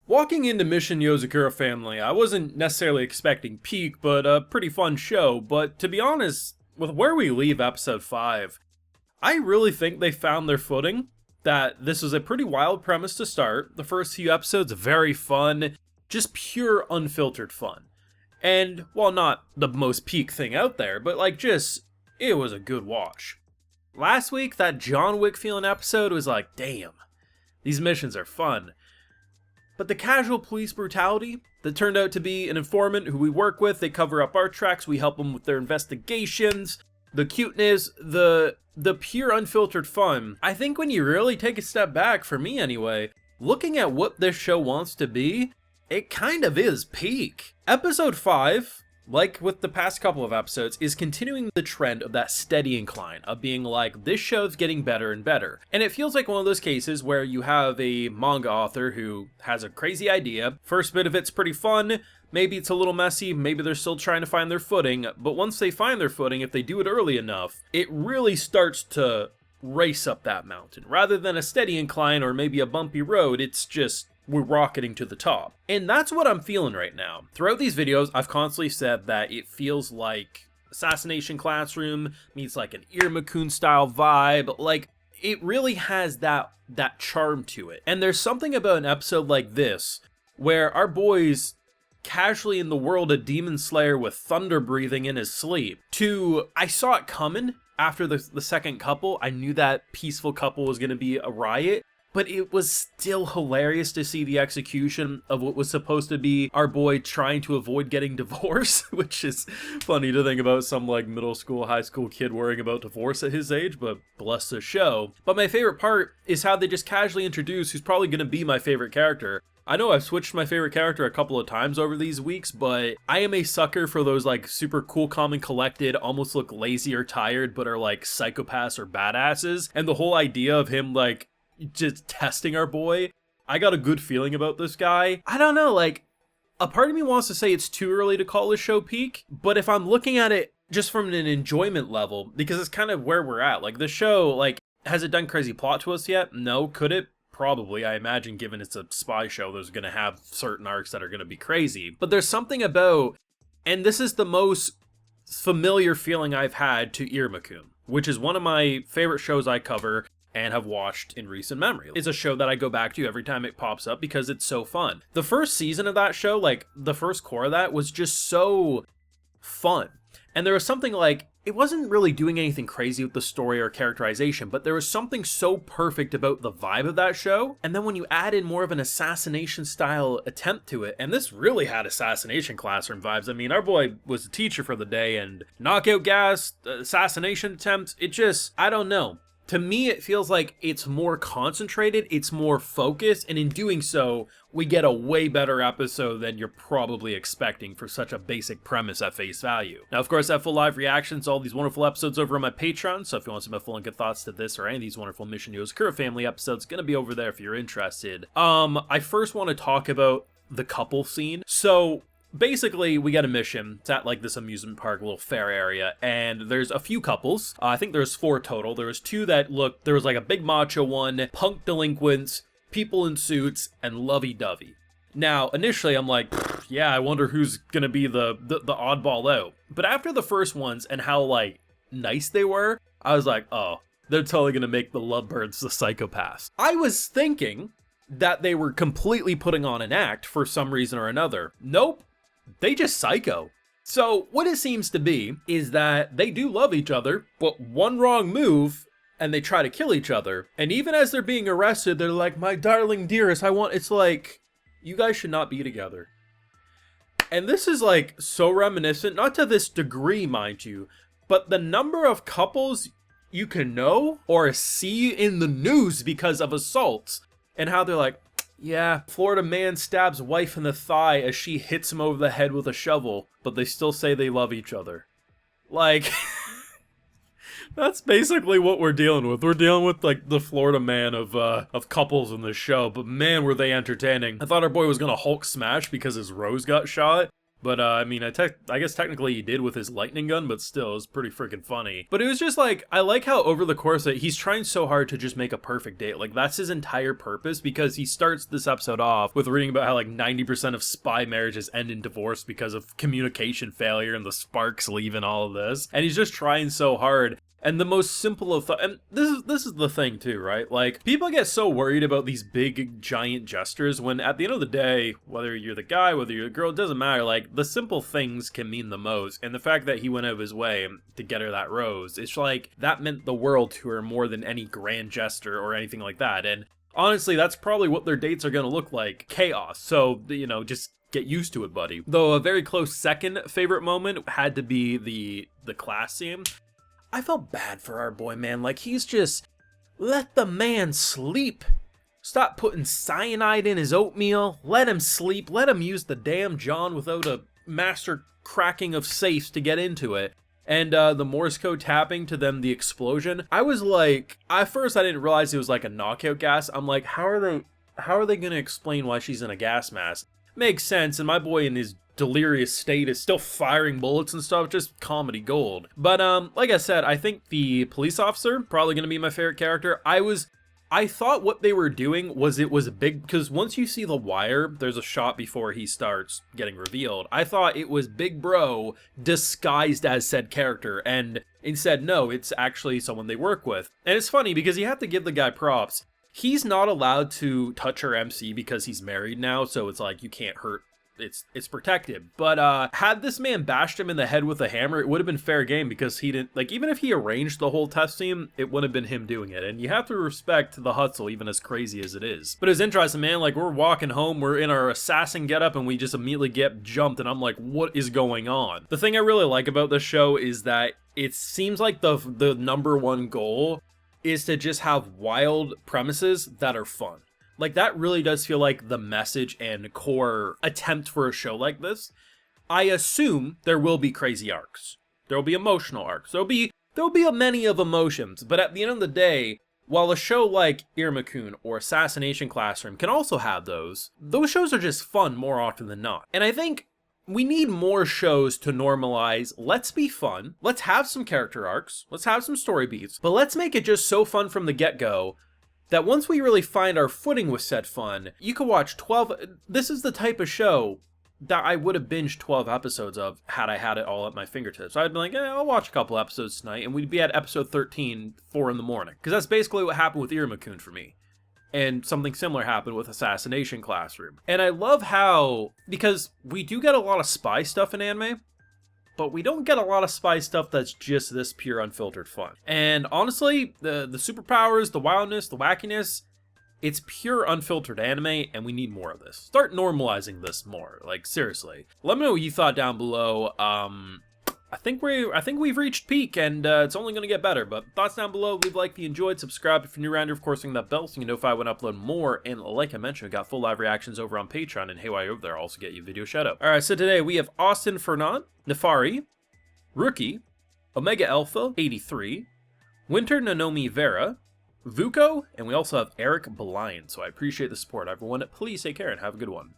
Walking into Mission Yozakura Family, I wasn't necessarily expecting peak, but a pretty fun show. But to be honest, with where we leave episode 5, I really think they found their footing. That this was a pretty wild premise to start. The first few episodes, very fun, just pure unfiltered fun. And while not the most peak thing out there, but it was a good watch. Last week, that John Wick feeling episode was like, damn, these missions are fun. But the casual police brutality that turned out to be an informant who we work with, they cover up our tracks, we help them with their investigations, the cuteness, the pure unfiltered fun. I think when you really take a step back, for me anyway, looking at what this show wants to be, it kind of is peak. Episode 5, like with the past couple of episodes, is continuing the trend of that steady incline of being like, this show's getting better and better. And it feels like one of those cases where you have a manga author who has a crazy idea. First bit of it's pretty fun, maybe it's a little messy, maybe they're still trying to find their footing, but once they find their footing, if they do it early enough, it really starts to race up that mountain. Rather than a steady incline or maybe a bumpy road, it's just, we're rocketing to the top. And that's what I'm feeling right now. Throughout these videos, I've constantly said that it feels like Assassination Classroom meets like an Irma-kun style vibe. Like, it really has that charm to it. And there's something about an episode like this, where our boy's casually in the world of Demon Slayer with thunder breathing in his sleep, to, I saw it coming after the second couple. I knew that peaceful couple was going to be a riot. But it was still hilarious to see the execution of what was supposed to be our boy trying to avoid getting divorced, which is funny to think about some like middle school, high school kid worrying about divorce at his age, but bless the show. But my favorite part is how they just casually introduce who's probably going to be my favorite character. I know I've switched my favorite character a couple of times over these weeks, but I am a sucker for those like super cool, calm, and collected, almost look lazy or tired, but are like psychopaths or badasses. And the whole idea of him like just testing our boy, I got a good feeling about this guy. I don't know, like, a part of me wants to say it's too early to call this show peak, but if I'm looking at it just from an enjoyment level, because it's kind of where we're at, like, the show, like, has it done crazy plot twists yet? No. Could it? Probably. I imagine given it's a spy show, there's gonna have certain arcs that are gonna be crazy, but there's something about, and this is the most familiar feeling I've had to Irma-kun, which is one of my favorite shows I cover and have watched in recent memory. It's a show that I go back to every time it pops up because it's so fun. The first season of that show, like the first core of that, was just so fun. And there was something like, it wasn't really doing anything crazy with the story or characterization, but there was something so perfect about the vibe of that show. And then when you add in more of an assassination style attempt to it, and this really had Assassination Classroom vibes. I mean, our boy was a teacher for the day, and knockout gas, assassination attempt, it just, I don't know. To me, it feels like it's more concentrated, it's more focused, and in doing so, we get a way better episode than you're probably expecting for such a basic premise at face value. Now, of course, I have full live reactions to all these wonderful episodes over on my Patreon, so if you want some full and good thoughts to this or any of these wonderful Mission Yozakura Family episodes, gonna be over there if you're interested. I first want to talk about the couple scene. So, basically, we get a mission. It's at like this amusement park, little fair area, and there's a few couples. I think there's 4 total. There was 2 that looked, there was like a big macho one, punk delinquents, people in suits, and lovey-dovey. Now, initially I'm like, yeah, I wonder who's gonna be the oddball out. But after the first ones and how like nice they were, I was like, oh, they're totally gonna make the lovebirds the psychopaths. I was thinking that they were completely putting on an act for some reason or another. Nope. They just psycho. So what it seems to be is that they do love each other, but one wrong move and they try to kill each other. And even as they're being arrested, they're like, my darling dearest, it's like, you guys should not be together. And this is like so reminiscent, not to this degree, mind you, but the number of couples you can know or see in the news because of assaults, and how they're like, yeah, Florida man stabs wife in the thigh as she hits him over the head with a shovel, but they still say they love each other. Like, that's basically what we're dealing with. We're dealing with like the Florida man of couples in this show, but man, were they entertaining. I thought our boy was gonna Hulk smash because his rose got shot, But, I mean, I guess technically he did with his lightning gun, but still, it was pretty freaking funny. But it was just like, I like how over the course that he's trying so hard to just make a perfect date. Like, that's his entire purpose, because he starts this episode off with reading about how, like, 90% of spy marriages end in divorce because of communication failure and the sparks leaving all of this. And he's just trying so hard. And the most simple of and this is the thing too, right? Like, people get so worried about these big giant gestures when at the end of the day, whether you're the guy, whether you're the girl, it doesn't matter. Like, the simple things can mean the most. And the fact that he went out of his way to get her that rose, it's like that meant the world to her more than any grand gesture or anything like that. And honestly, that's probably what their dates are going to look like. Chaos. So, you know, just get used to it, buddy. Though a very close second favorite moment had to be the class scene. I felt bad for our boy, man. Like, he's just, let the man sleep. Stop putting cyanide in his oatmeal. Let him sleep. Let him use the damn John without a master cracking of safes to get into it. And the Morse code tapping to then the explosion. I was like, at first I didn't realize it was like a knockout gas. I'm like, how are they going to explain why she's in a gas mask? Makes sense, and my boy in his delirious state is still firing bullets and stuff, just comedy gold. But like I said, I think the police officer probably gonna be my favorite character. I thought what they were doing was it was a big, because once you see the wire, there's a shot before he starts getting revealed. I thought it was Big Bro disguised as said character, and instead, no, it's actually someone they work with. And it's funny because you have to give the guy props. He's not allowed to touch her MC because he's married now, so it's like you can't hurt. It's protected. But had this man bashed him in the head with a hammer, it would have been fair game, because he didn't, like, even if he arranged the whole test scene, it would have been him doing it. And you have to respect the hustle, even as crazy as it is. But it's interesting, man. Like, we're walking home, we're in our assassin getup, and we just immediately get jumped, and I'm like, what is going on? The thing I really like about this show is that it seems like the number one goal is to just have wild premises that are fun. Like, that really does feel like the message and core attempt for a show like this. I assume there will be crazy arcs. There will be emotional arcs. There'll be a many of emotions. But at the end of the day, while a show like Iruma-kun or Assassination Classroom can also have those shows are just fun more often than not. And I think we need more shows to normalize, let's be fun, let's have some character arcs, let's have some story beats, but let's make it just so fun from the get-go that once we really find our footing with said fun, you can watch 12... This is the type of show that I would have binged 12 episodes of had I had it all at my fingertips. I'd be like, I'll watch a couple episodes tonight, and we'd be at episode 13, 4 in the morning. Because that's basically what happened with Iruma-kun for me. And something similar happened with Assassination Classroom. And I love how... Because we do get a lot of spy stuff in anime, but we don't get a lot of spy stuff that's just this pure unfiltered fun. And honestly, the superpowers, the wildness, the wackiness, it's pure unfiltered anime, and we need more of this. Start normalizing this more, like, seriously. Let me know what you thought down below. I think we've reached peak, and it's only going to get better. But thoughts down below. Leave a like if you enjoyed. Subscribe if you're new around here. Of course, ring that bell so you know if I would upload more. And like I mentioned, we got full live reactions over on Patreon. And hey, while you're over there, I'll also get you a video shout out. All right, so today we have Austin Fernand, Nefari, Rookie, Omega Alpha 83, Winter Nanomi Vera, Vuko, and we also have Eric Blind. So I appreciate the support, everyone. Please take care and have a good one.